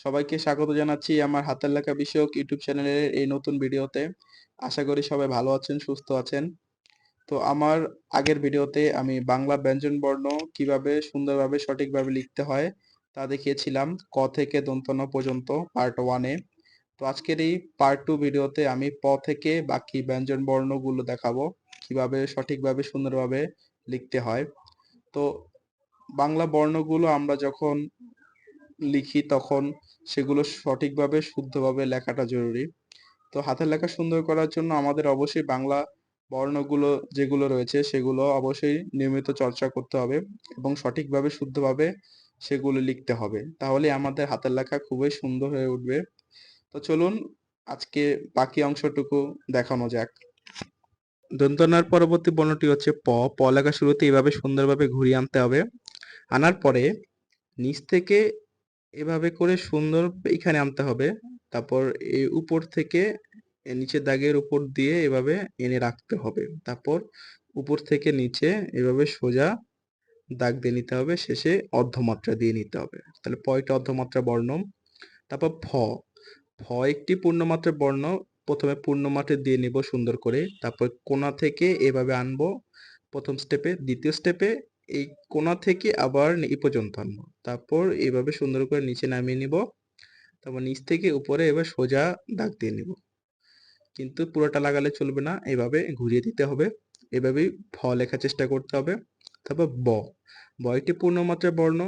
সবাইকে স্বাগত জানাচ্ছি আমার হাতের লেখা বিষয়ক ইউটিউব চ্যানেলের এই নতুন ভিডিওতে। আশা করি সবাই ভালো আছেন, সুস্থ আছেন। তো আমার আগের ভিডিওতে আমি বাংলা ব্যঞ্জনবর্ণ কিভাবে সুন্দরভাবে সঠিকভাবে লিখতে হয় তা দেখিয়েছিলাম, ক থেকে দন্ত্য ন পর্যন্ত পার্ট 1 এ। তো আজকের এই পার্ট 2 ভিডিওতে আমি প থেকে বাকি ব্যঞ্জনবর্ণগুলো দেখাবো কিভাবে সঠিকভাবে সুন্দরভাবে লিখতে হয়। তো বাংলা বর্ণগুলো আমরা যখন লিখি তখন সেগুলো সঠিকভাবে শুদ্ধভাবে লেখাটা জরুরি। তো হাতের লেখা সুন্দর করার জন্য আমাদের অবশ্যই বাংলা বর্ণগুলো যেগুলো রয়েছে সেগুলো অবশ্যই নিয়মিত চর্চা করতে হবে এবং সঠিকভাবে শুদ্ধভাবে সেগুলো লিখতে হবে, তাহলে আমাদের হাতের লেখা খুবই সুন্দর হয়ে উঠবে। তো চলুন আজকে বাকি অংশটুকু দেখানো যাক। দন্ত্য ন-র পরবর্তী বর্ণটি হচ্ছে প। প লেখা শুরুতে এইভাবে সুন্দরভাবে ঘুরিয়ে আনতে হবে। আনার পরে নিচ থেকে এভাবে করে সুন্দর এখানে আনতে হবে। তারপর এই উপর থেকে নিচের দাগের উপর দিয়ে এভাবে এনে রাখতে হবে। তারপর উপর থেকে নিচে এভাবে সোজা দাগ দিয়ে নিতে হবে, শেষে অর্ধমাত্রা দিয়ে নিতে হবে। তাহলে প একটা অর্ধমাত্রা বর্ণ। তারপর ফ। ফ একটি পূর্ণমাত্রা বর্ণ। প্রথমে পূর্ণমাত্রা দিয়ে নিব সুন্দর করে, তারপর কোণা থেকে এভাবে আনবো প্রথম স্টেপে, দ্বিতীয় স্টেপে এই কোণা থেকে আবার এই পর্যন্ত আনবো, তারপর এইভাবে সুন্দর করে নিচে নামিয়ে নিব, তারপর নিচ থেকে উপরে এবার সোজা দাগ দিয়ে নিব। কিন্তু পুরোটা লাগালে চলবে না, এভাবে ঘুরিয়ে দিতে হবে। এভাবেই ফ লেখার চেষ্টা করতে হবে। তারপর ব। ব একটি পূর্ণমাত্রা বর্ণ।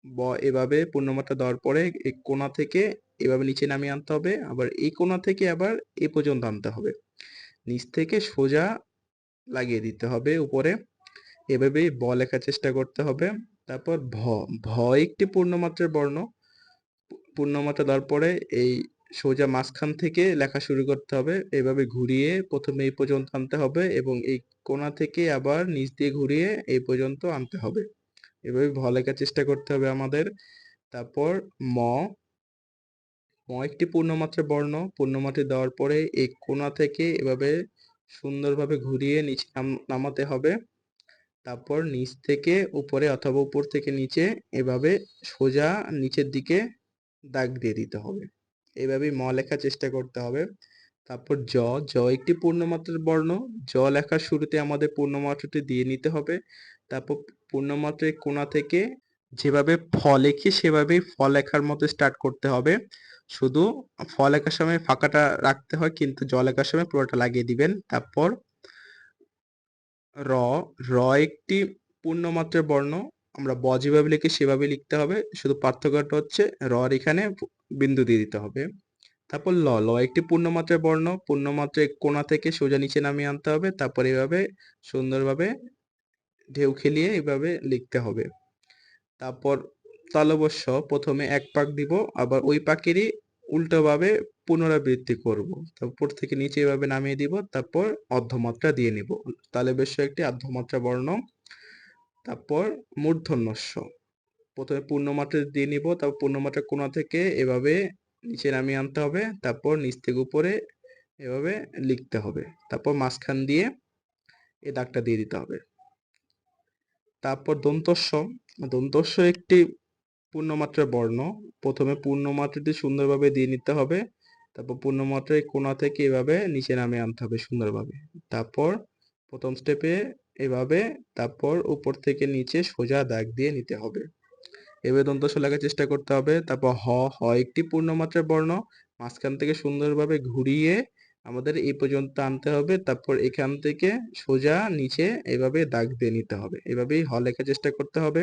ব এভাবে পূর্ণমাত্রা দেওয়ার পরে এই কোণা থেকে এভাবে নিচে নামিয়ে আনতে হবে, আবার এই কোণা থেকে আবার এই পর্যন্ত আনতে হবে, নিচ থেকে সোজা লাগিয়ে দিতে হবে উপরে। এভাবেই ব লেখার চেষ্টা করতে হবে। তারপর ভ। ভ একটি পূর্ণমাত্রার বর্ণ। পূর্ণমাত্রা দেওয়ার পরে এই সোজা মাঝখান থেকে লেখা শুরু করতে হবে, এভাবে ঘুরিয়ে প্রথমে এই পর্যন্ত আনতে হবে এবং এই কোণা থেকে আবার নিচ দিয়ে ঘুরিয়ে এই পর্যন্ত আনতে হবে। এভাবে ভ লেখার চেষ্টা করতে হবে আমাদের। তারপর ম। ম একটি পূর্ণমাত্রা বর্ণ। পূর্ণমাত্রা দেওয়ার পরে এই কোণা থেকে এভাবে সুন্দরভাবে ঘুরিয়ে নিচে নামাতে হবে। তারপর নিচ থেকে উপরে অথবা উপর থেকে নিচে এভাবে সোজা নিচের দিকে দাগ দিয়ে দিতে হবে। এভাবেই ম লেখার চেষ্টা করতে হবে। তারপর জ। জ একটি পূর্ণমাত্রার বর্ণ। জ লেখার শুরুতে আমাদের পূর্ণমাত্রাটি দিয়ে নিতে হবে। তারপর পূর্ণমাত্রার কোণা থেকে যেভাবে ফ লিখি সেভাবেই ফ লেখার মতো স্টার্ট করতে হবে। শুধু ফ লেখার সময় ফাঁকাটা রাখতে হয়, কিন্তু জ লেখার সময় পুরোটা লাগিয়ে দিবেন। তারপর র। র একটি পূর্ণমাত্রার বর্ণ। আমরা ব যেভাবে লিখি সেভাবে লিখতে হবে, শুধু পার্থক্যটা হচ্ছে র এখানে বিন্দু দিয়ে দিতে হবে। তারপর ল। ল একটি পূর্ণমাত্রার বর্ণ। পূর্ণমাত্রার কোণা থেকে সোজা নিচে নামিয়ে আনতে হবে, তারপর এভাবে সুন্দরভাবে ঢেউ খেলিয়ে এভাবে লিখতে হবে। তারপর তালবস্য প্রথমে এক পাক দিব, আবার ওই পাকেরই উল্টোভাবে পুনরাবৃত্তি করব। তারপর থেকে নিচে এভাবে নামিয়ে দিব, তারপর অর্ধমাত্রা দিয়ে নিব। তালবস্য একটি অর্ধমাত্রা বর্ণ। তারপর মূর্ধন্য ষ। প্রথমে পূর্ণমাত্রা দিয়ে নিব, তারপর পূর্ণমাত্রা কোণা থেকে এভাবে নিচে নামিয়ে আনতে হবে, তারপর নিচ থেকে উপরে এভাবে লিখতে হবে, তারপর মাঝখান দিয়ে এই দাগটা দিয়ে দিতে হবে। তারপর দন্তস্ব। দন্তস্ব একটি পূর্ণমাত্রার বর্ণ। প্রথমে পূর্ণমাত্রাটি সুন্দরভাবে দিয়ে নিতে হবে, তারপর পূর্ণমাত্রার কোণা থেকে এভাবে নিচে নামিয়ে আনতে হবে সুন্দরভাবে। তারপর প্রথম স্টেপে এভাবে, তারপর উপর থেকে নিচে সোজা দাগ দিয়ে নিতে হবে। এভাবে দন্তস্ব লেখার চেষ্টা করতে হবে। তারপর হ। হ একটি পূর্ণমাত্রার বর্ণ। মাঝখান থেকে সুন্দরভাবে ঘুরিয়ে আমাদের এই পর্যন্ত আনতে হবে, তারপর এখান থেকে সোজা নিচে এভাবে দাগ দিয়ে নিতে হবে। এভাবেই হ লেখার চেষ্টা করতে হবে।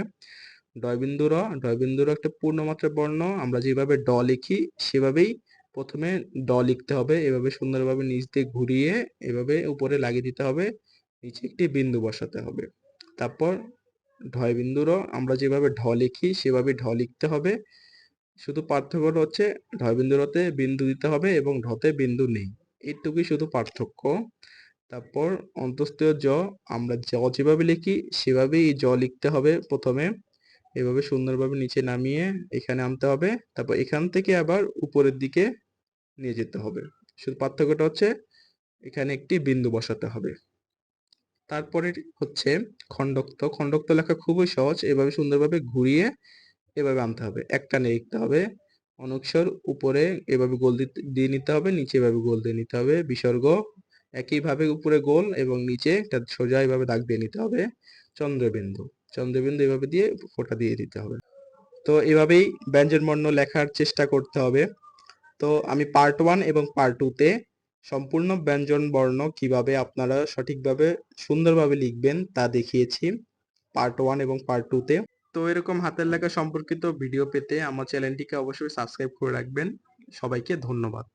ডয়বিন্দু র। ডয়বিন্দু র একটা পূর্ণমাত্রার বর্ণ। আমরা যেভাবে ড লিখি সেভাবেই প্রথমে ড লিখতে হবে, এভাবে সুন্দরভাবে নিচ দিয়ে ঘুরিয়ে এভাবে উপরে লাগিয়ে দিতে হবে, নিচে একটি বিন্দু বসাতে হবে। তারপর ঢয় বিন্দু র। আমরা যেভাবে ঢ লিখি সেভাবে ঢ লিখতে হবে, শুধু পার্থক্যটা হচ্ছে ঢয় বিন্দু রতে বিন্দু দিতে হবে এবং ঢতে বিন্দু নেই, এইটুকুই শুধু পার্থক্য। তারপর অন্তঃস্থীয় জ। আমরা জ যেভাবে লিখি সেভাবেই জ লিখতে হবে প্রথমে, এভাবে সুন্দরভাবে নিচে নামিয়ে এখানে আনতে হবে, তারপর এখান থেকে আবার উপরের দিকে নিয়ে যেতে হবে, শুধু পার্থক্যটা হচ্ছে এখানে একটি বিন্দু বসাতে হবে। তারপরে হচ্ছে খণ্ডক্ত। খণ্ডক্ত লেখা খুবই সহজ, এভাবে সুন্দরভাবে ঘুরিয়ে এভাবে আনতে হবে, এক টানে লিখতে হবে। অনুস্বর উপরে এভাবে গোল দিয়ে নিতে হবে, নিচে এভাবে গোল দিয়ে নিতে হবে। বিসর্গ একইভাবে উপরে গোল এবং নিচে একটা সোজা এভাবে দাগ দিয়ে নিতে হবে। চন্দ্রবিন্দু চন্দ্রবিন্দু এভাবে দিয়ে ফোঁটা দিয়ে দিতে হবে। তো এভাবেই ব্যঞ্জনবর্ণ লেখার চেষ্টা করতে হবে। তো আমি পার্ট 1 এবং পার্ট 2 তে সম্পূর্ণ ব্যঞ্জনবর্ণ কিভাবে আপনারা সঠিকভাবে সুন্দরভাবে লিখবেন তা দেখিয়েছি পার্ট 1 এবং পার্ট 2 তে। তো এরকম হাতের লেখা সম্পর্কিত ভিডিও পেতে আমার চ্যানেলটিকে অবশ্যই সাবস্ক্রাইব করে রাখবেন। সবাইকে ধন্যবাদ।